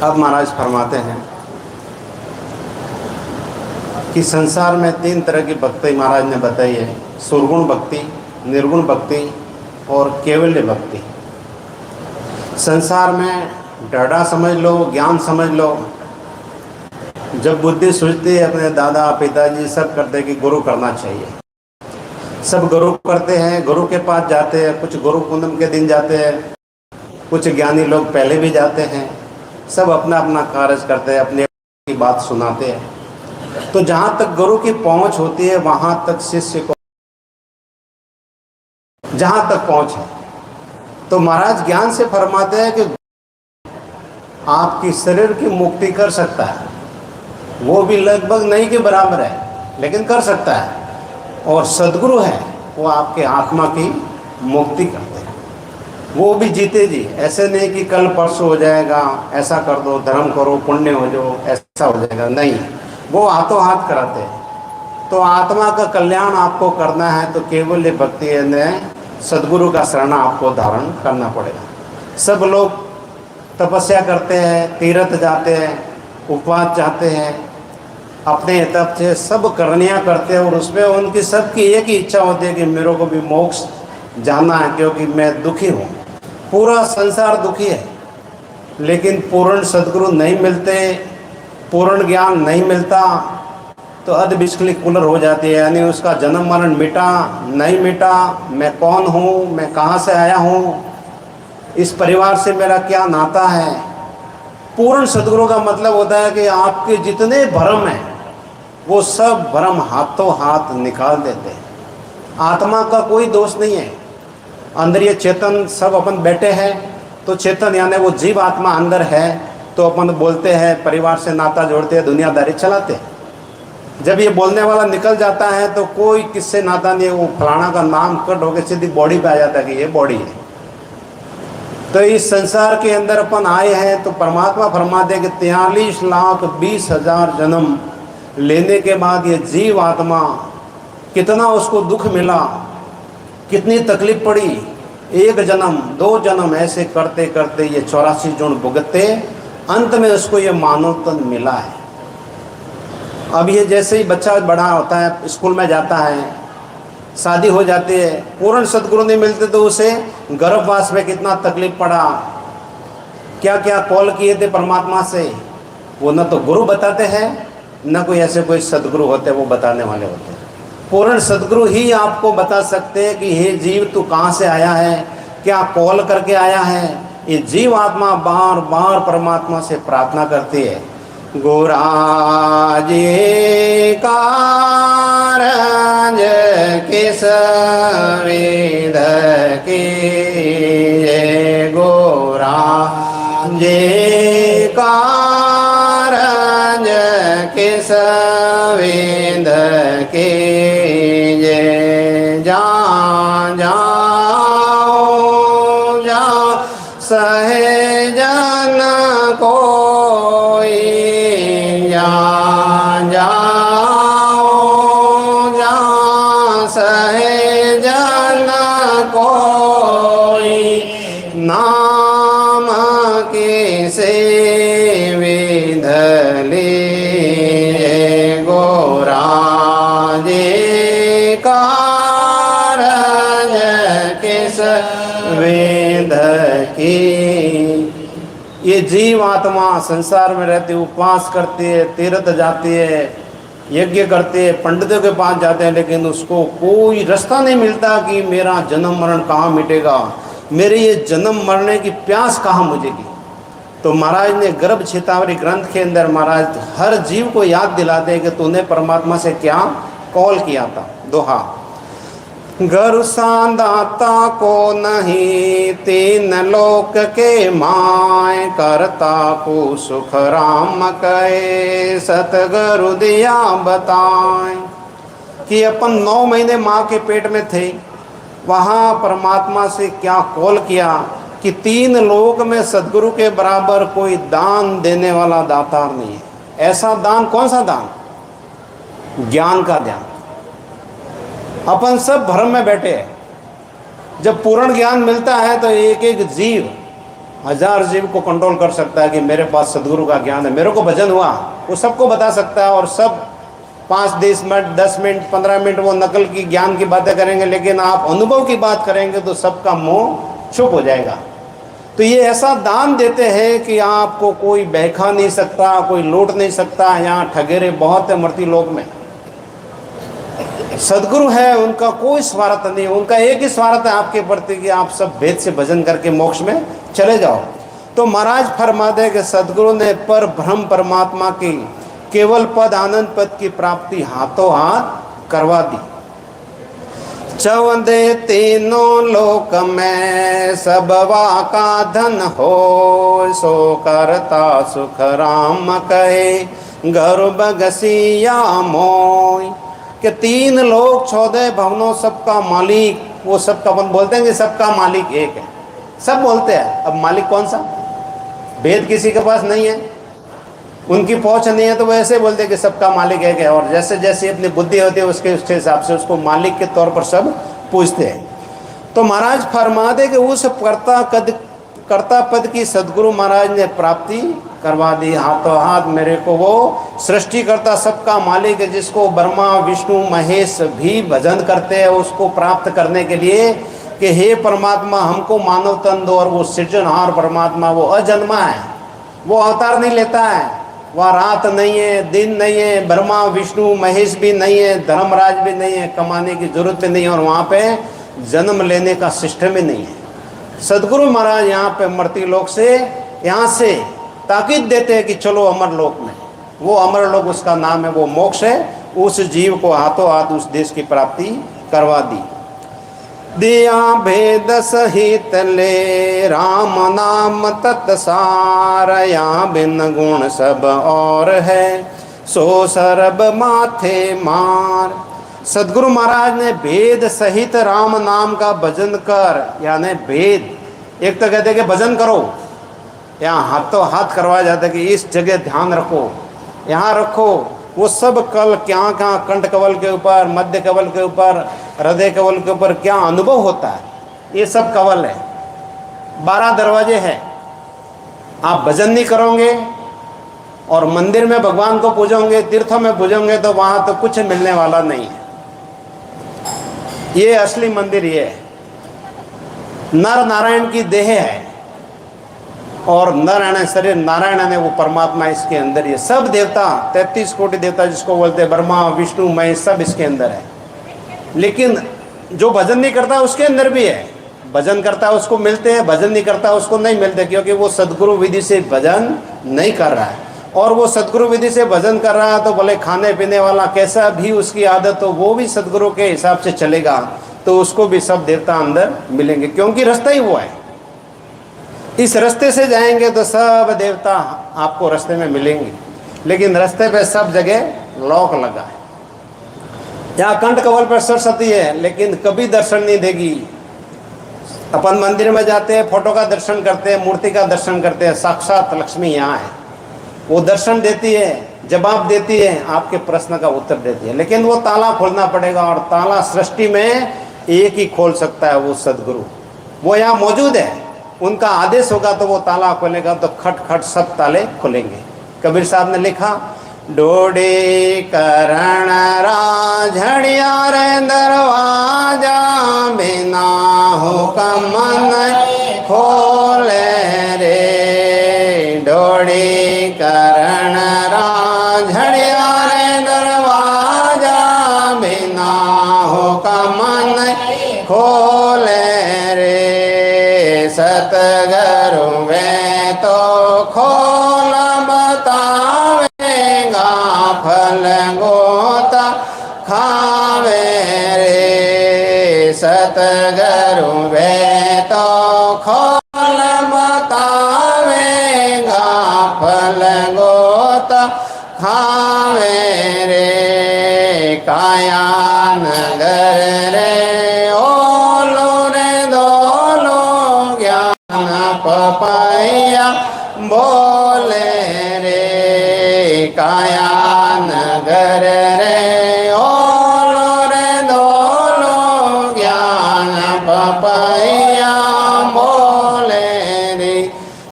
अब महाराज फरमाते हैं कि संसार में 3 तरह की भक्ति महाराज ने बताई है। सुरगुण भक्ति, निर्गुण भक्ति और केवल्य भक्ति। संसार में डरडा समझ लो, ज्ञान समझ लो। जब बुद्धि सोचती है अपने दादा पिताजी सब करते कि गुरु करना चाहिए, सब गुरु करते हैं, गुरु के पास जाते हैं, कुछ गुरु पूनम के दिन जाते हैं, कुछ ज्ञानी लोग पहले भी जाते हैं, सब अपना अपना कार्य करते हैं, अपनी की बात सुनाते हैं। तो जहाँ तक गुरु की पहुँच होती है वहाँ तक शिष्य को जहाँ तक पहुँच है। तो महाराज ज्ञान से फरमाते हैं कि आपकी शरीर की मुक्ति कर सकता है, वो भी लगभग नहीं के बराबर है लेकिन कर सकता है। और सद्गुरु है वो आपके आत्मा की मुक्ति करते हैं, वो भी जीते जी। ऐसे नहीं कि कल परसों हो जाएगा, ऐसा कर दो, धर्म करो, पुण्य हो जाओ, ऐसा हो जाएगा, नहीं, वो हाथों हाथ कराते हैं। तो आत्मा का कल्याण आपको करना है तो केवल ये भक्ति ने सद्गुरु का शरण आपको धारण करना पड़ेगा। सब लोग तपस्या करते हैं, तीर्थ जाते हैं, उपवास चाहते हैं, अपने तरफ से सब करनियाँ करते हैं और उसमें उनकी सबकी एक ही इच्छा होती है कि मेरे को भी मोक्ष जाना है क्योंकि मैं दुखी हूँ। पूरा संसार दुखी है लेकिन पूर्ण सद्गुरु नहीं मिलते, पूर्ण ज्ञान नहीं मिलता तो अध बिस्कली कूलर हो जाती है। यानी उसका जन्म मरण मिटा नहीं मिटा, मैं कौन हूँ, मैं कहाँ से आया हूँ, इस परिवार से मेरा क्या नाता है। पूर्ण सद्गुरु का मतलब होता है कि आपके जितने भ्रम हैं वो सब भ्रम हाथों हाथ निकाल देते हैं। आत्मा का कोई दोष नहीं है, अंदर ये चेतन सब अपन बैठे हैं तो चेतन यानी वो जीव आत्मा अंदर है तो अपन बोलते हैं, परिवार से नाता जोड़ते हैं, दुनियादारी चलाते हैं। जब ये बोलने वाला निकल जाता है तो कोई किससे नाता नहीं है, वो फलाना का नाम कट होकर सीधी बॉडी पे आ जाता है कि ये बॉडी है। तो इस संसार के अंदर अपन आए हैं तो परमात्मा फरमाते हैं कि 43,20,000 जन्म लेने के बाद ये जीव आत्मा कितना उसको दुख मिला, कितनी तकलीफ पड़ी, 1 जन्म 2 जन्म ऐसे करते करते ये 84 जन्म भुगते, अंत में उसको ये मानव तन मिला है। अब ये जैसे ही बच्चा बड़ा होता है, स्कूल में जाता है, शादी हो जाती है, पूर्ण सद्गुरु नहीं मिलते तो उसे गर्भवास में कितना तकलीफ पड़ा, क्या क्या कॉल किए थे परमात्मा से, वो न तो गुरु बताते हैं न कोई ऐसे कोई सद्गुरु होते वो बताने वाले होते हैं। पूर्ण सद्गुरु ही आपको बता सकते हैं कि हे जीव तू कहाँ से आया है, क्या कॉल करके आया है। ये जीव आत्मा बार बार परमात्मा से प्रार्थना करती है, गोराज कारज किस विध की, गोराज कारज किस विध की, जा जाओ जा सहजन कोई, जा जाओ जा सहजन कोई, नाम के सेविधले गोराजे कारज किस वेद की। ये जीव आत्मा संसार में रहती है, उपवास करती है, तीर्थ जाती है, यज्ञ करते हैं, पंडितों के पास जाते हैं, लेकिन उसको कोई रास्ता नहीं मिलता कि मेरा जन्म मरण कहाँ मिटेगा, मेरे ये जन्म मरने की प्यास कहाँ बुझेगी। तो महाराज ने गर्भ क्षेत्रावरी ग्रंथ के अंदर महाराज हर जीव को याद दिलाते हैं कि तूने परमात्मा से क्या कॉल किया था। दोहा, घर सांदाता को नहीं, 3 लोक के माय, करता को सुख राम कहे, सतगुरु दिया बताए। कि अपन 9 महीने माँ के पेट में थे, वहाँ परमात्मा से क्या कॉल किया कि 3 लोक में सदगुरु के बराबर कोई दान देने वाला दातार नहीं है। ऐसा दान, कौन सा दान? ज्ञान का दान। अपन सब भ्रम में बैठे हैं। जब पूर्ण ज्ञान मिलता है तो एक एक जीव हजार जीव को कंट्रोल कर सकता है कि मेरे पास सदगुरु का ज्ञान है, मेरे को भजन हुआ, वो सबको बता सकता है। और सब 5-10 मिनट 10 मिनट 15 मिनट वो नकल की ज्ञान की बातें करेंगे, लेकिन आप अनुभव की बात करेंगे तो सबका मुंह चुप हो जाएगा। तो ये ऐसा दान देते हैं कि आपको कोई बहका नहीं सकता, कोई लूट नहीं सकता। यहाँ ठगेरे बहुत है मृत्यु लोक में। सदगुरु है, उनका कोई स्वार्थ नहीं, उनका एक ही स्वार्थ है आपके प्रति कि आप सब भेद से भजन करके मोक्ष में चले जाओ। तो महाराज फरमाते कि सदगुरु ने पर ब्रह्म परमात्मा की केवल पद आनंद पद की प्राप्ति हाथों हाथ करवा दी। चौदे तीनों लोक में सबवा का धन हो, सो करता सुख राम कहे गर्भ घसिया मोय। कि 3 लोक 14 भवनों सबका मालिक, वो सबका अपन बोलते हैं कि सबका मालिक एक है, सब बोलते हैं। अब मालिक कौन सा? भेद किसी के पास नहीं है, उनकी पहुंच नहीं है, तो वो ऐसे बोलते हैं कि सबका मालिक एक है। और जैसे जैसे अपनी बुद्धि होती है उसके हिसाब से उसको मालिक के तौर पर सब पूछते हैं। तो महाराज फरमाते कि उस कर्ता पद की सदगुरु महाराज ने प्राप्ति करवा दी हाथों हाथ। मेरे को वो सृष्टिकर्ता सबका मालिक है, जिसको ब्रह्मा विष्णु महेश भी भजन करते हैं, उसको प्राप्त करने के लिए कि हे परमात्मा हमको मानव तन दो। और वो सृजनहार परमात्मा वो अजन्मा है, वो अवतार नहीं लेता है, वह रात नहीं है दिन नहीं है, ब्रह्मा विष्णु महेश भी नहीं है, धर्मराज भी नहीं है, कमाने की जरूरत भी नहीं है, और वहाँ पे जन्म लेने का सिस्टम ही नहीं है। सदगुरु महाराज यहाँ पे मृत्यु लोक से यहाँ से ताकीद देते हैं कि चलो अमर लोक में। वो अमर लोक उसका नाम है, वो मोक्ष है। उस जीव को हाथों हाथ उस देश की प्राप्ति करवा दी। दिया भेद सहित ले राम नाम तत्सार, या बिन गुण सब और है सो सरब माथे मार। सदगुरु महाराज ने भेद सहित राम नाम का भजन कर, यानी भेद, एक तो कहते कि भजन करो, यहाँ हाथों हाथ करवाया जाता है कि इस जगह ध्यान रखो, यहाँ रखो। वो सब कल क्या क्या कंठ कवल के ऊपर, मध्य कवल के ऊपर, हृदय कवल के ऊपर क्या अनुभव होता है, ये सब कवल है। 12 दरवाजे हैं। आप भजन नहीं करोगे और मंदिर में भगवान को पूजोगे, तीर्थों में पूजोगे, तो वहाँ तो कुछ मिलने वाला नहीं है। ये असली मंदिर ये है। नर नारायण की देह है और नारायण शरीर, नारायण ने वो परमात्मा इसके अंदर। ये सब देवता 33 कोटि देवता जिसको बोलते हैं, ब्रह्मा विष्णु महेश, सब इसके अंदर है। लेकिन जो भजन नहीं करता उसके अंदर भी है। भजन करता है उसको मिलते हैं, भजन नहीं करता उसको नहीं मिलते, क्योंकि वो सदगुरु विधि से भजन नहीं कर रहा है। और वो सदगुरु विधि से भजन कर रहा है तो भले खाने पीने वाला कैसा भी उसकी आदत हो, वो भी सदगुरु के हिसाब से चलेगा, तो उसको भी सब देवता अंदर मिलेंगे, क्योंकि रास्ता ही वो है। इस रास्ते से जाएंगे तो सब देवता आपको रास्ते में मिलेंगे, लेकिन रास्ते पे सब जगह लॉक लगा है। यहाँ कंठ कवल पर सरस्वती है, लेकिन कभी दर्शन नहीं देगी। अपन मंदिर में जाते हैं, फोटो का दर्शन करते हैं, मूर्ति का दर्शन करते हैं, साक्षात लक्ष्मी यहाँ है। वो दर्शन देती है, जवाब देती है, आपके प्रश्न का उत्तर देती है, लेकिन वो ताला खोलना पड़ेगा। और ताला सृष्टि में एक ही खोल सकता है, वो सदगुरु। वो यहाँ मौजूद है, उनका आदेश होगा तो वो ताला खोलेगा, तो खट खट सब ताले खुलेंगे। कबीर साहब ने लिखा, डोडे करण राझड़िया रे दरवाजा, बिना हुकम न खोले रे। डोडे करण राझड़िया रे दरवाजा, बिना हुकम न खोले रे। सतगुरु वे तो खोल बतावेगा, फल गोता खावे रे। सतगुरु वे तो खोल बतावेगा, फल गोता खावे रे। काया नगर रे ओलो रे दोलो, ज्ञान पपाया बोले रे। काया